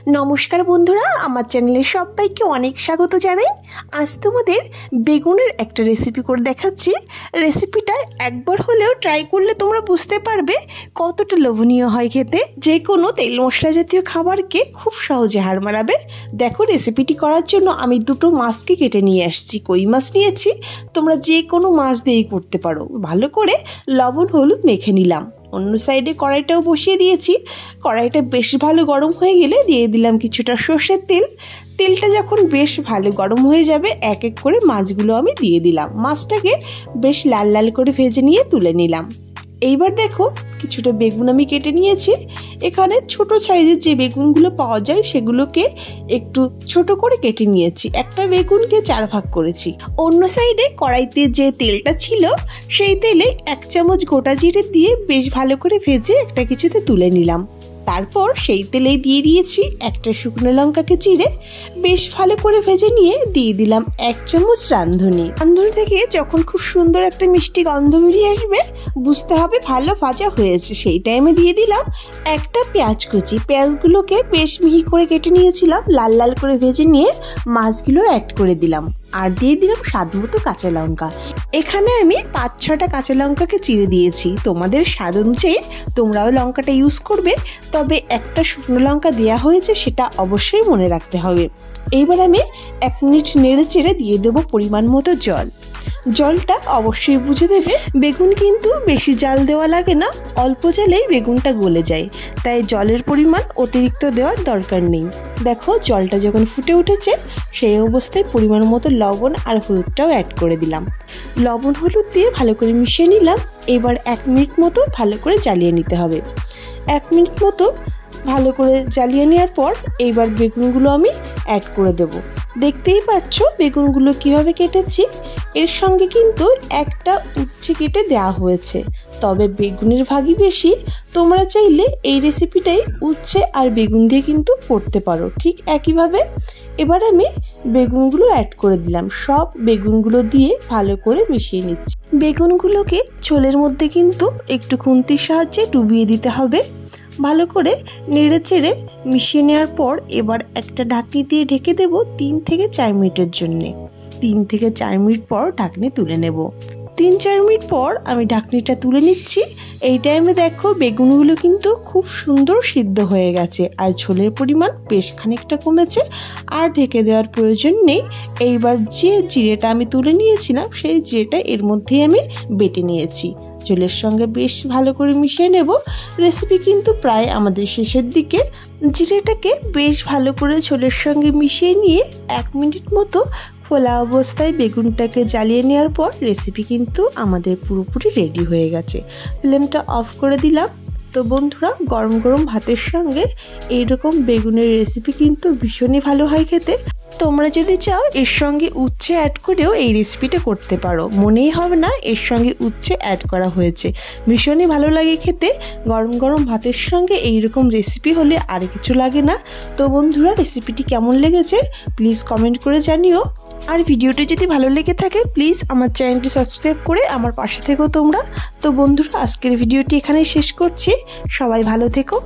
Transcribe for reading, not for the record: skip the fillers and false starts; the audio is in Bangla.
नमस्कार बंधुरा आमार चैनेले सबाइके अनेक स्वागत जानाई। आज तोमादेर बेगुनेर एक रेसिपि करे देखाच्छि। रेसिपिटा एकबार हलेओ ट्राई करले तोमरा बुझते पारबे कतटा लोभनीय हय खेते। जे कोनो तेल मशला जातीय खाबारके खूब सहजे हार मानाबे। देखो रेसिपिटी करार जोन्नो आमि दुटो माछके केटे निये आसछि। कई माछ नियेछि, तोमरा जे कोनो माछ दियेई करते पारो। भालो करे लवण हलुद मेखे निलाम। अन्य साइडे कड़ाईटाও बसिए दिएछि। कड़ाईटा बेश भालो गरम हये गेले दिए दिलाम किछुटा सर्षेर तेल। तेलटा जखन बेश भालो गरम हये जाबे एक एक करे माछगुलो आमि दिए दिलाम। माछटाके बेश लाल लाल करे भेजे निये तुले निलाम। এইবার দেখো কিছুটা বেগুন আমি কেটে নিয়েছি। এখানে ছোট সাইজের যে বেগুনগুলো পাওয়া যায় সেগুলোকে একটু ছোট করে কেটে নিয়েছি। একটা বেগুনকে 4 ভাগ করেছি। অন্য সাইডে কড়াইতে যে তেলটা ছিল সেই তেলে 1 চামচ গোটা জিরে দিয়ে বেশ ভালো করে ভেজে একটা কিছুতে তুলে নিলাম। তারপর সেই তেলেই দিয়ে দিয়েছি একটা শুকনো লঙ্কাকে চিড়ে বেশ ভালো করে ভেজে নিয়ে দিয়ে দিলাম 1 চামচ রাঁধুনি। রাঁধুনি থেকে যখন খুব সুন্দর একটা মিষ্টি গন্ধ বেরিয়ে আসবে বুঝতে হবে ভালো ভাজা হয়েছে। সেই টাইমে দিয়ে দিলাম একটা পেঁয়াজ কুচি। পেঁয়াজগুলোকে বেশ মিহি করে কেটে নিয়েছিলাম। লাল লাল করে ভেজে নিয়ে মাছগুলো অ্যাড করে দিলাম আর দিয়ে দিলাম স্বাদমতো কাঁচা লঙ্কা। এখানে আমি 5-6টা কাঁচা লঙ্কাকে চিড়ে দিয়েছি। তোমাদের স্বাদ অনুযায়ী তোমরাও লঙ্কাটা ইউজ করবে, তবে একটা শুকনো লঙ্কা দেওয়া হয়েছে সেটা অবশ্যই মনে রাখতে হবে। এইবার আমি 1 মিনিট নেড়ে চেড়ে দিয়ে দেবো পরিমাণ মতো জল। জলটা অবশ্যই বুঝে দেবে। বেগুন কিন্তু বেশি জাল দেওয়া লাগে না, অল্প জালেই বেগুনটা গলে যায়, তাই জলের পরিমাণ অতিরিক্ত দেওয়ার দরকার নেই। দেখো জলটা যখন ফুটে উঠেছে সেই অবস্থায় পরিমাণ মতো লবণ আর হলুদটাও অ্যাড করে দিলাম। লবণ হলুদ দিয়ে ভালো করে মিশিয়ে নিলাম। এবার 1 মিনিট মতো ভালো করে জ্বালিয়ে নিতে হবে। 1 মিনিট মতো ভালো করে জ্বালিয়ে নেওয়ার পর এইবার বেগুনগুলো আমি অ্যাড করে দেব। দেখতেই পাচ্ছ বেগুনগুলো কিভাবে কেটেছি। এর সঙ্গে কিন্তু একটা উচ্ছে কেটে দেওয়া হয়েছে, তবে বেগুনের ভাগই বেশি। তোমরা চাইলে এই রেসিপিটাই উচ্ছে আর বেগুন দিয়ে কিন্তু করতে পারো ঠিক একইভাবে। এবার আমি বেগুনগুলো অ্যাড করে দিলাম। সব বেগুনগুলো দিয়ে ভালো করে মিশিয়ে নিচ্ছি। বেগুনগুলোকে ঝোলের মধ্যে কিন্তু একটু খুন্তির সাহায্যে ডুবিয়ে দিতে হবে। ভালো করে নেড়ে চেড়ে মিশিয়ে নেওয়ার পর এবার একটা ঢাকনি দিয়ে ঢেকে দেব 3 থেকে 4 মিনিটের জন্য। 3 থেকে 4 মিনিট পর ঢাকনি তুলে নেব। 3-4 মিনিট পর আমি ঢাকনিটা তুলে নিচ্ছি। এই টাইমে দেখো বেগুনগুলো কিন্তু খুব সুন্দর সিদ্ধ হয়ে গেছে আর ঝোলের পরিমাণ বেশ খানিকটা কমেছে। আর ঢেকে দেওয়ার প্রয়োজন নেই। এইবার যে জিরেটা আমি তুলে নিয়েছিলাম সেই জিরেটা এর মধ্যেই আমি বেটে নিয়েছি। ঝোলের সঙ্গে বেশ ভালো করে মিশিয়ে নেব। রেসিপি কিন্তু প্রায় আমাদের শেষের দিকে। জিরেটাকে বেশ ভালো করে ঝোলের সঙ্গে মিশিয়ে নিয়ে 1 মিনিট মতো খোলা অবস্থায় বেগুনটাকে জ্বালিয়ে নেওয়ার পর রেসিপি কিন্তু আমাদের পুরোপুরি রেডি হয়ে গেছে। ফ্লেমটা অফ করে দিলাম। তো বন্ধুরা গরম গরম ভাতের সঙ্গে এইরকম বেগুনের রেসিপি কিন্তু ভীষণই ভালো হয় খেতে। তোমরা যদি চাও এর সঙ্গে উচ্ছে অ্যাড করেও এই রেসিপিটা করতে পারো, মনেই হবে না এর সঙ্গে উচ্ছে অ্যাড করা হয়েছে। ভীষণই ভালো লাগে খেতে। গরম গরম ভাতের সঙ্গে এইরকম রেসিপি হলে আর কিছু লাগে না। তো বন্ধুরা রেসিপিটি কেমন লেগেছে প্লিজ কমেন্ট করে জানিও। আর ভিডিওটি যদি ভালো লেগে থাকে প্লিজ আমার চ্যানেলটি সাবস্ক্রাইব করে আমার পাশে থেকো তোমরা। তো বন্ধুরা আজকের ভিডিওটি এখানেই শেষ করছি। সবাই ভালো থেকো।